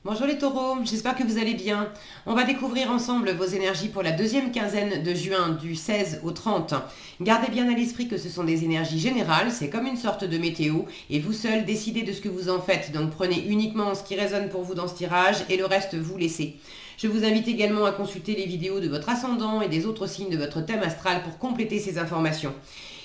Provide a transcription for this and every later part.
Bonjour les taureaux, j'espère que vous allez bien. On va découvrir ensemble vos énergies pour la deuxième quinzaine de juin du 16 au 30. Gardez bien à l'esprit que ce sont des énergies générales, c'est comme une sorte de météo et vous seul décidez de ce que vous en faites. Donc prenez uniquement ce qui résonne pour vous dans ce tirage et le reste vous laissez. Je vous invite également à consulter les vidéos de votre ascendant et des autres signes de votre thème astral pour compléter ces informations.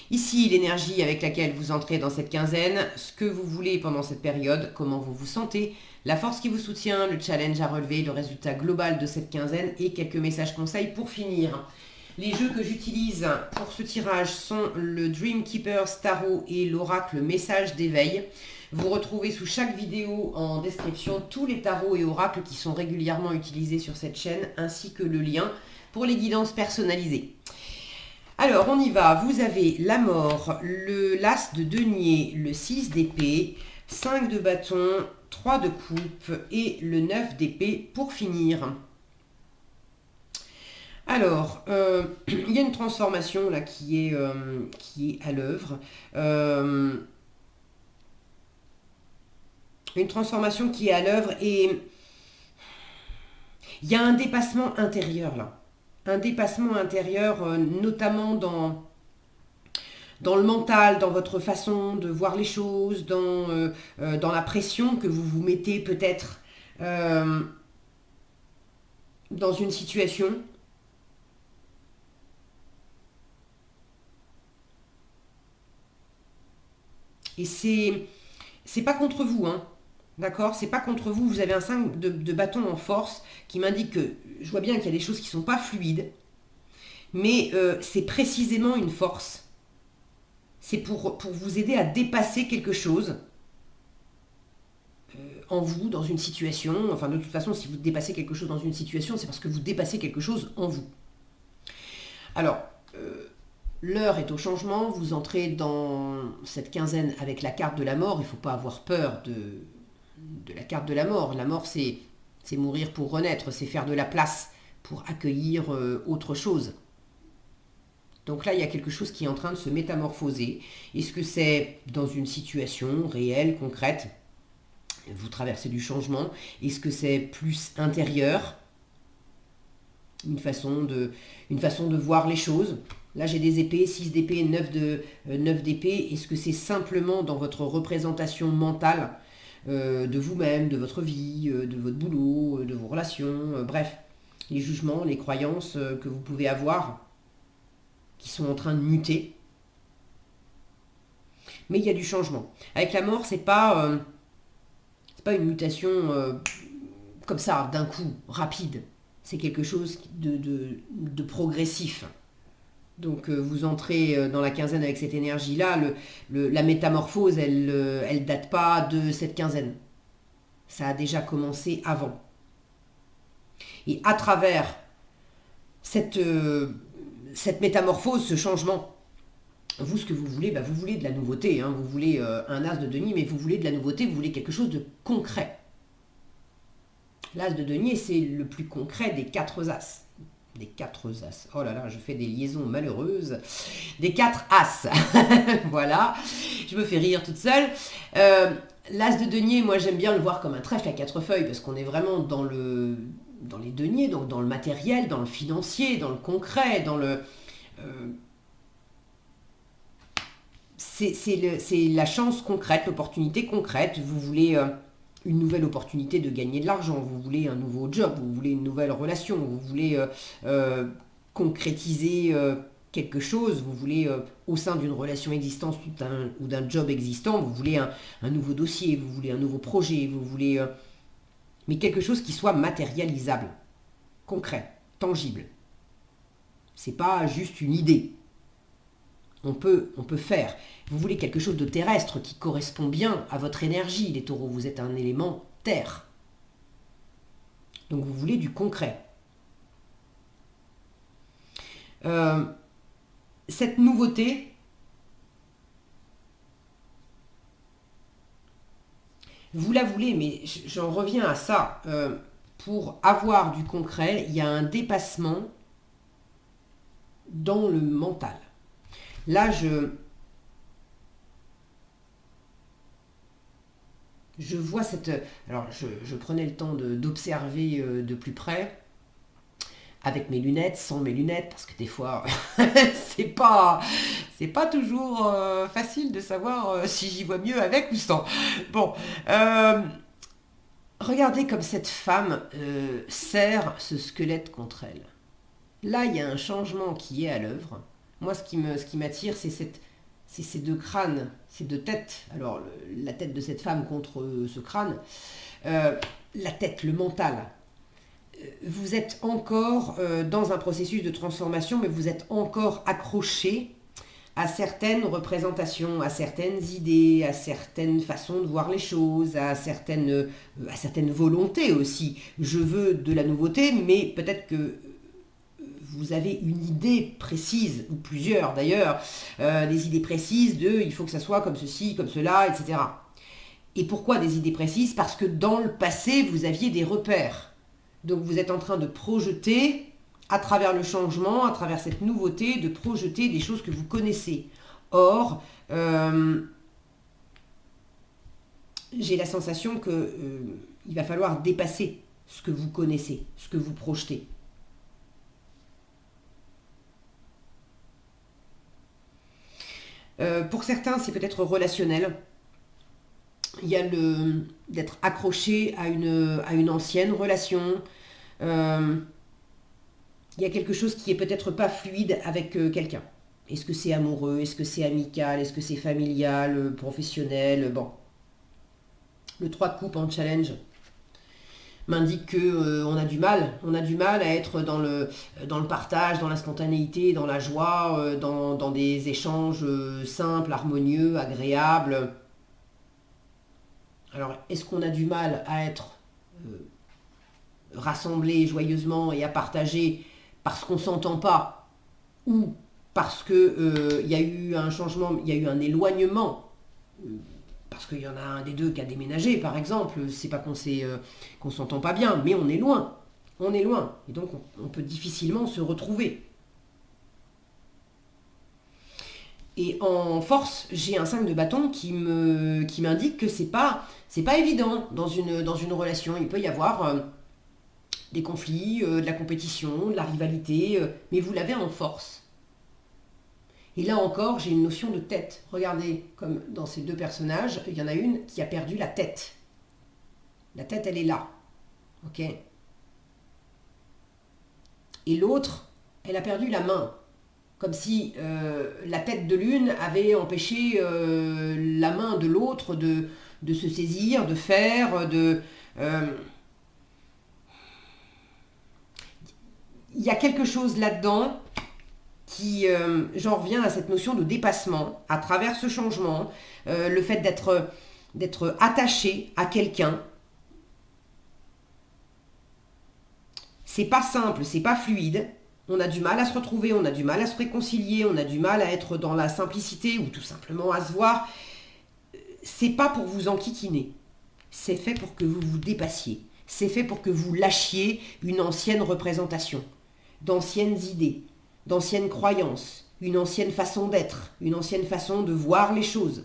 Ici, l'énergie avec laquelle vous entrez dans cette quinzaine, ce que vous voulez pendant cette période, comment vous vous sentez, la force qui vous soutient, le challenge à relever, le résultat global de cette quinzaine et quelques messages conseils pour finir. Les jeux que j'utilise pour ce tirage sont le Dream Keeper Tarot et l'oracle Message d'éveil. Vous retrouvez sous chaque vidéo en description tous les tarots et oracles qui sont régulièrement utilisés sur cette chaîne, ainsi que le lien pour les guidances personnalisées. Alors, on y va. Vous avez la mort, l'as de denier, le 6 d'épée, 5 de bâton, 3 de coupe et le 9 d'épée pour finir. Alors, il y a une transformation là qui est à l'œuvre. Une transformation qui est à l'œuvre et il y a un dépassement intérieur là. Un dépassement intérieur, notamment dans le mental, dans votre façon de voir les choses, dans la pression que vous vous mettez peut-être dans une situation. Et c'est pas contre vous, hein. D'accord? C'est pas contre vous. Vous avez un 5 de bâton en force qui m'indique que je vois bien qu'il y a des choses qui sont pas fluides, mais c'est précisément une force. C'est pour vous aider à dépasser quelque chose en vous, dans une situation. Enfin, de toute façon, si vous dépassez quelque chose dans une situation, c'est parce que vous dépassez quelque chose en vous. Alors, l'heure est au changement. Vous entrez dans cette quinzaine avec la carte de la mort. Il ne faut pas avoir peur de la carte de la mort. La mort, c'est mourir pour renaître, c'est faire de la place pour accueillir autre chose. Donc là, il y a quelque chose qui est en train de se métamorphoser. Est-ce que c'est dans une situation réelle, concrète? Vous traversez du changement. Est-ce que c'est plus intérieur? Une façon de voir les choses. Là, j'ai des épées, 6 d'épée, 9 d'épée. Est-ce que c'est simplement dans votre représentation mentale de vous-même, de votre vie, de votre boulot, de vos relations, bref, les jugements, les croyances que vous pouvez avoir qui sont en train de muter. Mais il y a du changement. Avec la mort, c'est pas une mutation comme ça, d'un coup, rapide. C'est quelque chose de progressif. Donc vous entrez dans la quinzaine avec cette énergie-là. La métamorphose, elle date pas de cette quinzaine. Ça a déjà commencé avant. Et à travers cette métamorphose, ce changement, vous, ce que vous voulez, vous voulez de la nouveauté. Hein. Vous voulez un as de denier, mais vous voulez de la nouveauté, vous voulez quelque chose de concret. L'as de denier, c'est le plus concret des 4 as. Des 4 as. Oh là là, je fais des liaisons malheureuses. Des 4 as. Voilà. Je me fais rire toute seule. L'as de denier, moi j'aime bien le voir comme un trèfle à 4 feuilles parce qu'on est vraiment dans les deniers, donc dans le matériel, dans le financier, dans le concret, dans le... c'est la chance concrète, l'opportunité concrète. Vous voulez une nouvelle opportunité de gagner de l'argent, vous voulez un nouveau job, vous voulez une nouvelle relation, vous voulez concrétiser quelque chose, vous voulez au sein d'une relation existante ou d'un job existant, vous voulez un nouveau dossier, vous voulez un nouveau projet, vous voulez... mais quelque chose qui soit matérialisable, concret, tangible. C'est pas juste une idée. On peut faire. Vous voulez quelque chose de terrestre qui correspond bien à votre énergie, les taureaux. Vous êtes un élément terre. Donc vous voulez du concret. Cette nouveauté, vous la voulez, mais j'en reviens à ça. Pour avoir du concret, il y a un dépassement dans le mental. Là, Je vois cette... Alors, je prenais le temps d'observer de plus près, avec mes lunettes, sans mes lunettes, parce que des fois, c'est pas, c'est pas toujours facile de savoir si j'y vois mieux avec ou sans. Bon, euh, regardez comme cette femme serre ce squelette contre elle. Là, il y a un changement qui est à l'œuvre. Moi, ce qui m'attire, c'est ces deux crânes, ces deux têtes. Alors, la tête de cette femme contre ce crâne, euh, la tête, le mental. Vous êtes encore dans un processus de transformation, mais vous êtes encore accroché à certaines représentations, à certaines idées, à certaines façons de voir les choses, à certaines volontés aussi. Je veux de la nouveauté, mais peut-être que vous avez une idée précise, ou plusieurs d'ailleurs, des idées précises de il faut que ça soit comme ceci, comme cela, etc. Et pourquoi des idées précises? Parce que dans le passé, vous aviez des repères. Donc vous êtes en train de projeter, à travers le changement, à travers cette nouveauté, de projeter des choses que vous connaissez. Or, j'ai la sensation que il va falloir dépasser ce que vous connaissez, ce que vous projetez. Pour certains, c'est peut-être relationnel. Il y a d'être accroché à une ancienne relation. Euh, il y a quelque chose qui est peut-être pas fluide avec quelqu'un. Est-ce que c'est amoureux? Est-ce que c'est amical? Est-ce que c'est familial, professionnel? Bon. Le 3 de coupe en challenge m'indique que on a du mal à être dans le partage, dans la spontanéité, dans la joie, dans des échanges simples, harmonieux, agréables. Alors, est-ce qu'on a du mal à être rassemblés joyeusement et à partager parce qu'on ne s'entend pas ou parce que il y a eu un changement, il y a eu un éloignement, parce qu'il y en a un des deux qui a déménagé, par exemple, c'est pas qu'on s'entend pas bien, mais on est loin, et donc on peut difficilement se retrouver. Et en force, j'ai un 5 de bâton qui m'indique que c'est pas évident dans une relation. Il peut y avoir des conflits, de la compétition, de la rivalité, mais vous l'avez en force. Et là encore, j'ai une notion de tête. Regardez, comme dans ces deux personnages, il y en a une qui a perdu la tête. La tête, elle est là. Ok? Et l'autre, elle a perdu la main. Comme si la tête de l'une avait empêché la main de l'autre de se saisir, de faire, de... Il y a quelque chose là-dedans qui, j'en reviens à cette notion de dépassement à travers ce changement, le fait d'être attaché à quelqu'un. C'est pas simple, c'est pas fluide. On a du mal à se retrouver, on a du mal à se réconcilier, on a du mal à être dans la simplicité ou tout simplement à se voir. C'est pas pour vous enquiquiner. C'est fait pour que vous vous dépassiez. C'est fait pour que vous lâchiez une ancienne représentation, d'anciennes idées, d'anciennes croyances, une ancienne façon d'être, une ancienne façon de voir les choses.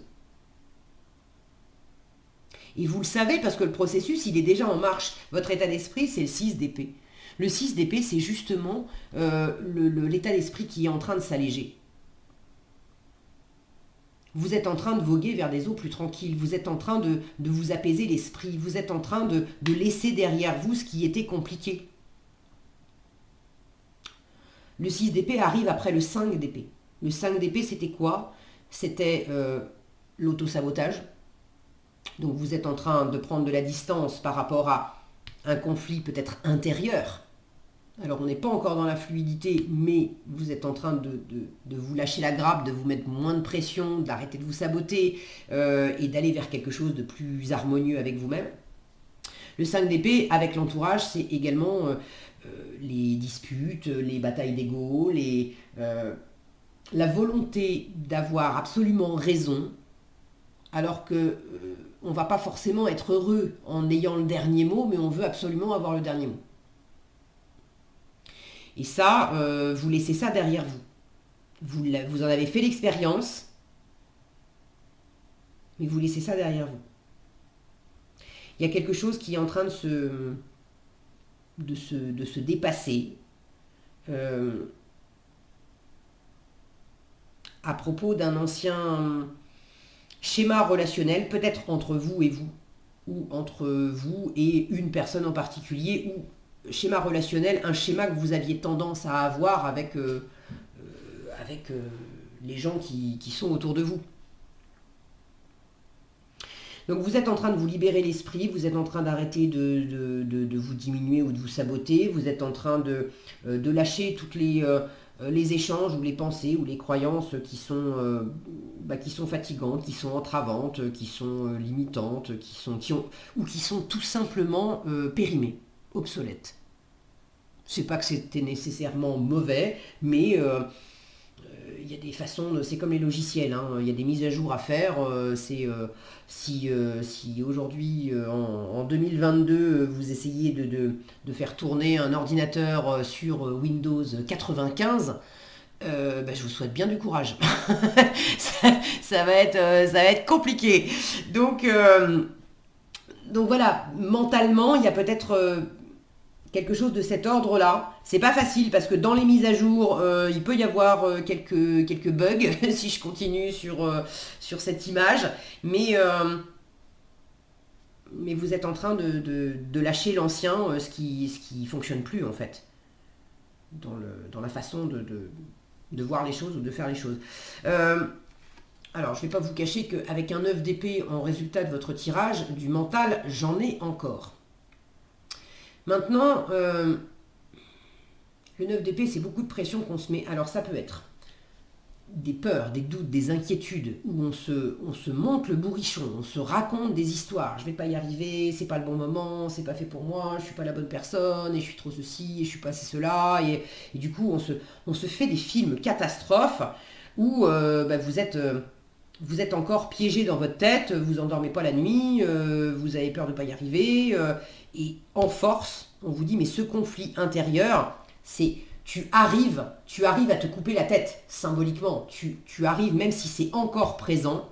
Et vous le savez parce que le processus, il est déjà en marche. Votre état d'esprit, c'est le 6 d'épée. Le 6 d'épée, c'est justement l'état d'esprit qui est en train de s'alléger. Vous êtes en train de voguer vers des eaux plus tranquilles, vous êtes en train de vous apaiser l'esprit, vous êtes en train de laisser derrière vous ce qui était compliqué. Le 6 d'épée arrive après le 5 d'épée. Le 5 d'épée, c'était quoi? C'était l'auto-sabotage. Donc vous êtes en train de prendre de la distance par rapport à un conflit peut-être intérieur. Alors on n'est pas encore dans la fluidité, mais vous êtes en train de vous lâcher la grappe, de vous mettre moins de pression, d'arrêter de vous saboter et d'aller vers quelque chose de plus harmonieux avec vous-même. Le 5 d'épée, avec l'entourage, c'est également les disputes, les batailles d'ego, la volonté d'avoir absolument raison, alors que on ne va pas forcément être heureux en ayant le dernier mot, mais on veut absolument avoir le dernier mot. Et ça, vous laissez ça derrière vous. Vous en avez fait l'expérience, mais vous laissez ça derrière vous. Il y a quelque chose qui est en train de se dépasser à propos d'un ancien schéma relationnel, peut-être entre vous et vous, ou entre vous et une personne en particulier, ou schéma relationnel, un schéma que vous aviez tendance à avoir avec les gens qui sont autour de vous. Donc vous êtes en train de vous libérer l'esprit, vous êtes en train d'arrêter de vous diminuer ou de vous saboter, vous êtes en train de lâcher toutes les échanges ou les pensées ou les croyances qui sont fatigantes, qui sont entravantes, qui sont limitantes, ou qui sont tout simplement périmées, obsolètes. C'est pas que c'était nécessairement mauvais, mais il y a des façons, c'est comme les logiciels, hein, il y a des mises à jour à faire. Si aujourd'hui, en 2022, vous essayez de faire tourner un ordinateur sur Windows 95, je vous souhaite bien du courage. ça va être compliqué. Donc voilà, mentalement, il y a peut-être quelque chose de cet ordre-là. C'est pas facile parce que dans les mises à jour, il peut y avoir quelques bugs si je continue sur cette image. Mais vous êtes en train de lâcher l'ancien, ce qui fonctionne plus en fait, dans la façon de voir les choses ou de faire les choses. Alors, je ne vais pas vous cacher qu'avec un 9 d'épée en résultat de votre tirage, du mental, j'en ai encore. Maintenant, le 9 d'épée, c'est beaucoup de pression qu'on se met. Alors ça peut être des peurs, des doutes, des inquiétudes, où on se monte le bourrichon, on se raconte des histoires. Je ne vais pas y arriver, c'est pas le bon moment, c'est pas fait pour moi, je suis pas la bonne personne, et je suis trop ceci, et je suis pas assez cela. Et du coup, on se fait des films catastrophes où vous êtes encore piégé dans votre tête, vous endormez pas la nuit, vous avez peur de ne pas y arriver, et en force, on vous dit, mais ce conflit intérieur, c'est tu arrives à te couper la tête, symboliquement, tu arrives, même si c'est encore présent,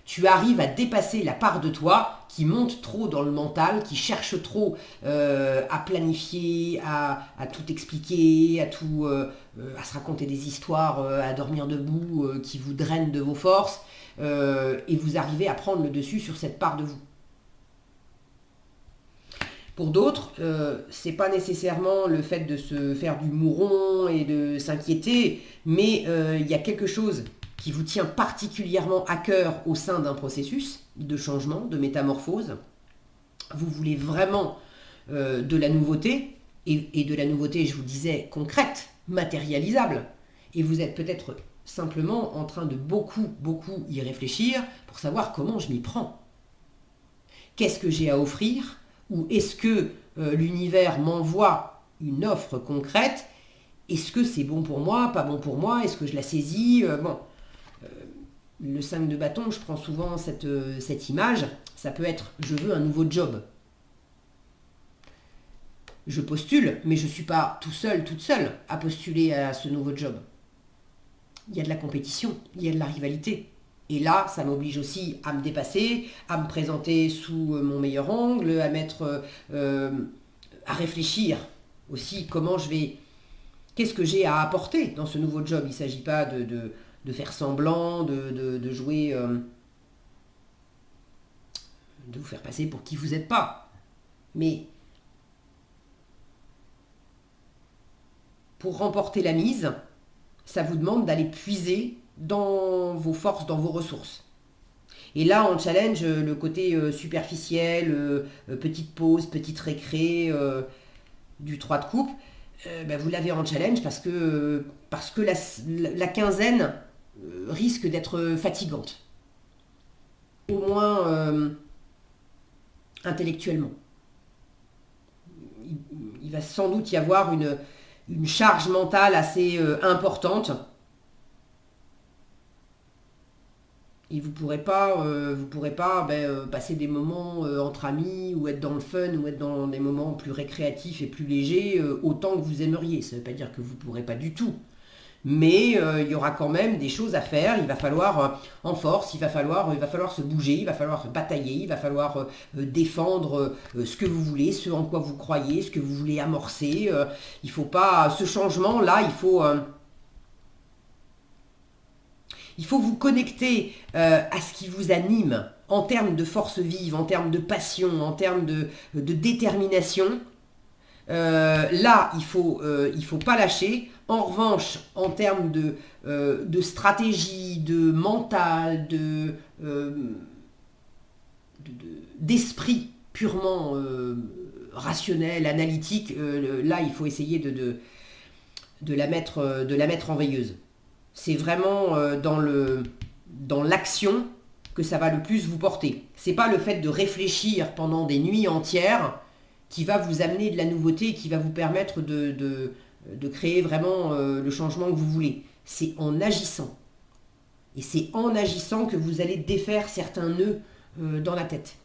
tu arrives à dépasser la part de toi qui monte trop dans le mental, qui cherche trop à planifier, à tout expliquer, à se raconter des histoires, à dormir debout, qui vous drainent de vos forces, et vous arrivez à prendre le dessus sur cette part de vous. Pour d'autres, c'est pas nécessairement le fait de se faire du mouron et de s'inquiéter, mais il y a quelque chose qui vous tient particulièrement à cœur au sein d'un processus de changement, de métamorphose. Vous voulez vraiment de la nouveauté, et de la nouveauté, je vous disais, concrète, matérialisable. Et vous êtes peut-être simplement en train de beaucoup y réfléchir pour savoir comment je m'y prends. Qu'est-ce que j'ai à offrir ? Ou est-ce que l'univers m'envoie une offre concrète ? Est-ce que c'est bon pour moi, pas bon pour moi ? Est-ce que je la saisis ? Le 5 de bâton, je prends souvent cette image. Ça peut être « je veux un nouveau job ». Je postule, mais je ne suis pas toute seule à postuler à ce nouveau job. Il y a de la compétition, il y a de la rivalité. Et là, ça m'oblige aussi à me dépasser, à me présenter sous mon meilleur angle, à réfléchir aussi qu'est-ce que j'ai à apporter dans ce nouveau job. Il ne s'agit pas de faire semblant, de jouer, de vous faire passer pour qui vous n'êtes pas. Mais pour remporter la mise, ça vous demande d'aller puiser dans vos forces, dans vos ressources. Et là, on challenge le côté superficiel, petite pause, petite récré du 3 de coupe. Vous l'avez en challenge parce que la quinzaine risque d'être fatigante. Au moins intellectuellement. Il va sans doute y avoir une charge mentale assez importante. Et vous pourrez pas passer des moments entre amis ou être dans le fun ou être dans des moments plus récréatifs et plus légers autant que vous aimeriez. Ça ne veut pas dire que vous ne pourrez pas du tout. mais il y aura quand même des choses à faire. Il va falloir en force, il va falloir se bouger, il va falloir batailler, il va falloir défendre ce que vous voulez, ce en quoi vous croyez, ce que vous voulez amorcer. Il faut pas ce changement-là, il faut vous connecter à ce qui vous anime en termes de force vive, en termes de passion, en termes de détermination. Là, il faut pas lâcher. En revanche, en termes de stratégie, de mental, d'esprit purement rationnel, analytique, là, il faut essayer de la mettre en veilleuse. C'est vraiment dans l'action que ça va le plus vous porter. C'est pas le fait de réfléchir pendant des nuits entières qui va vous amener de la nouveauté, qui va vous permettre de créer vraiment le changement que vous voulez. C'est en agissant. Et c'est en agissant que vous allez défaire certains nœuds dans la tête.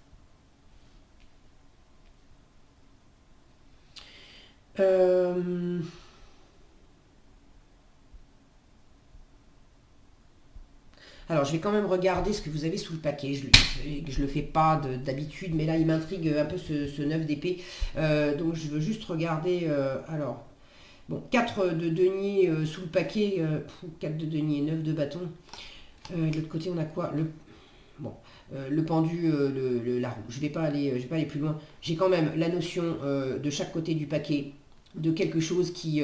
Alors, je vais quand même regarder ce que vous avez sous le paquet. Je le fais pas d'habitude, mais là, il m'intrigue un peu ce 9 d'épée. Donc, je veux juste regarder... alors, bon, 4 de denier sous le paquet. 4 de denier, 9 de bâton. De l'autre côté, on a quoi? Le pendu, la roue. Je vais pas aller plus loin. J'ai quand même la notion de chaque côté du paquet, de quelque chose qui...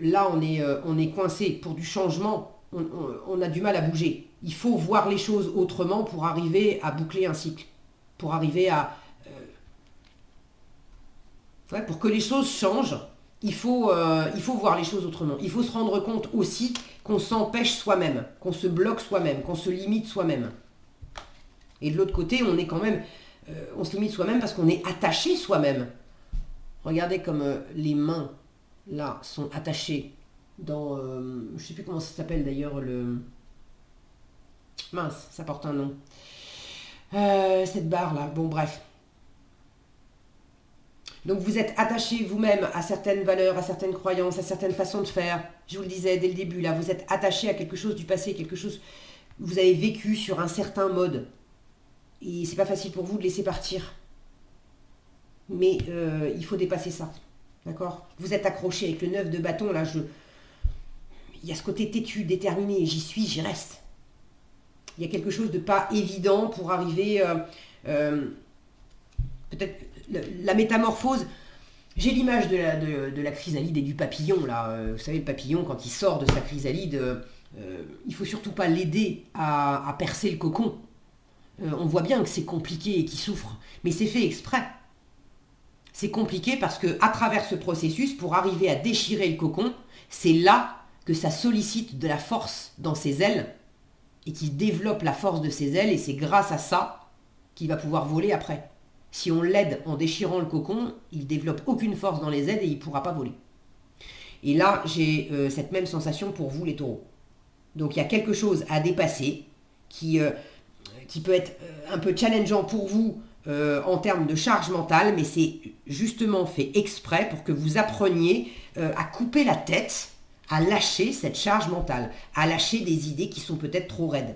là, on est coincé pour du changement. On a du mal à bouger. Il faut voir les choses autrement pour arriver à boucler un cycle. Pour arriver à... pour que les choses changent, il faut voir les choses autrement. Il faut se rendre compte aussi qu'on s'empêche soi-même, qu'on se bloque soi-même, qu'on se limite soi-même. Et de l'autre côté, on est quand même... on se limite soi-même parce qu'on est attaché soi-même. Regardez comme les mains, là, sont attachées dans... je ne sais plus comment ça s'appelle d'ailleurs, le... Mince, ça porte un nom. Cette barre-là, bon bref. Donc vous êtes attaché vous-même à certaines valeurs, à certaines croyances, à certaines façons de faire. Je vous le disais dès le début, là, vous êtes attaché à quelque chose du passé, quelque chose que vous avez vécu sur un certain mode. Et c'est pas facile pour vous de laisser partir. Mais il faut dépasser ça. D'accord? Vous êtes accroché avec le 9 de bâton, là, il y a ce côté têtu, déterminé, j'y suis, j'y reste. Il y a quelque chose de pas évident pour arriver... peut-être la métamorphose... J'ai l'image de la chrysalide et du papillon, là. Vous savez, le papillon, quand il sort de sa chrysalide, il faut surtout pas l'aider à percer le cocon. On voit bien que c'est compliqué et qu'il souffre, mais c'est fait exprès. C'est compliqué parce que à travers ce processus, pour arriver à déchirer le cocon, c'est là que ça sollicite de la force dans ses ailes et qu'il développe la force de ses ailes, et c'est grâce à ça qu'il va pouvoir voler après. Si on l'aide en déchirant le cocon, il développe aucune force dans les ailes et il ne pourra pas voler. Et là, j'ai cette même sensation pour vous les taureaux. Donc il y a quelque chose à dépasser qui peut être un peu challengeant pour vous en termes de charge mentale, mais c'est justement fait exprès pour que vous appreniez à couper la tête, à lâcher cette charge mentale, à lâcher des idées qui sont peut-être trop raides,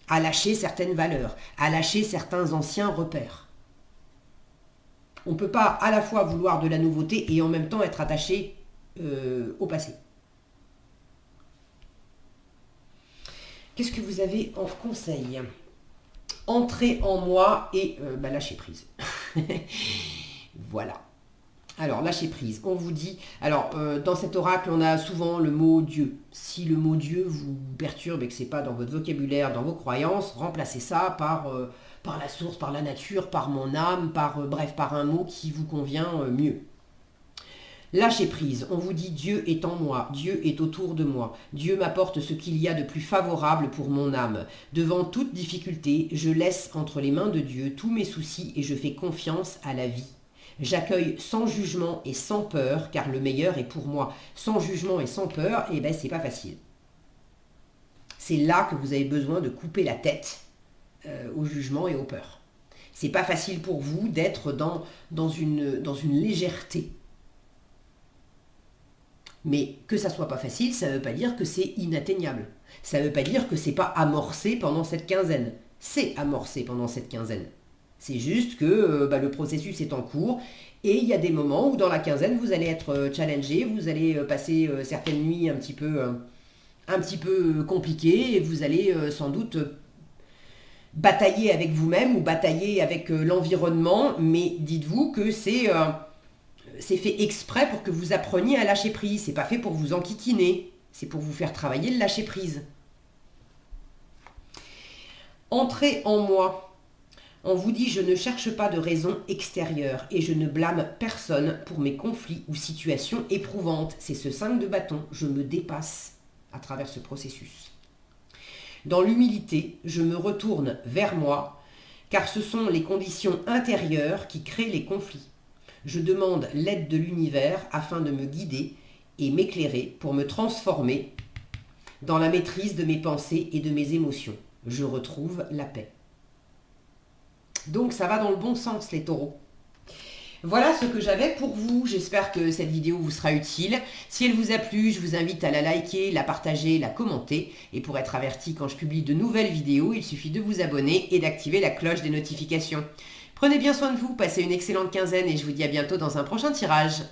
à lâcher certaines valeurs, à lâcher certains anciens repères. On ne peut pas à la fois vouloir de la nouveauté et en même temps être attaché au passé. Qu'est-ce que vous avez en conseil? Entrez en moi et lâcher prise. Voilà. Alors, lâcher prise, on vous dit... Alors, dans cet oracle, on a souvent le mot Dieu. Si le mot Dieu vous perturbe et que ce n'est pas dans votre vocabulaire, dans vos croyances, remplacez ça par la source, par la nature, par mon âme, par un mot qui vous convient mieux. Lâcher prise, on vous dit Dieu est en moi, Dieu est autour de moi, Dieu m'apporte ce qu'il y a de plus favorable pour mon âme. Devant toute difficulté, je laisse entre les mains de Dieu tous mes soucis et je fais confiance à la vie. J'accueille sans jugement et sans peur, car le meilleur est pour moi. Sans jugement et sans peur, c'est pas facile. C'est là que vous avez besoin de couper la tête au jugement et aux peurs. C'est pas facile pour vous d'être dans une légèreté. Mais que ça soit pas facile, ça ne veut pas dire que c'est inatteignable. Ça ne veut pas dire que c'est pas amorcé pendant cette quinzaine. C'est amorcé pendant cette quinzaine. C'est juste que le processus est en cours et il y a des moments où dans la quinzaine, vous allez être challengé, vous allez passer certaines nuits un petit peu compliquées et vous allez sans doute batailler avec vous-même ou batailler avec l'environnement, mais dites-vous que c'est fait exprès pour que vous appreniez à lâcher prise. C'est pas fait pour vous enquiquiner, c'est pour vous faire travailler le lâcher prise. Entrez en moi. On vous dit, je ne cherche pas de raison extérieure et je ne blâme personne pour mes conflits ou situations éprouvantes. C'est ce 5 de bâton, je me dépasse à travers ce processus. Dans l'humilité, je me retourne vers moi, car ce sont les conditions intérieures qui créent les conflits. Je demande l'aide de l'univers afin de me guider et m'éclairer pour me transformer dans la maîtrise de mes pensées et de mes émotions. Je retrouve la paix. Donc ça va dans le bon sens les taureaux. Voilà ce que j'avais pour vous. J'espère que cette vidéo vous sera utile. Si elle vous a plu, je vous invite à la liker, la partager, la commenter. Et pour être averti quand je publie de nouvelles vidéos, il suffit de vous abonner et d'activer la cloche des notifications. Prenez bien soin de vous, passez une excellente quinzaine et je vous dis à bientôt dans un prochain tirage.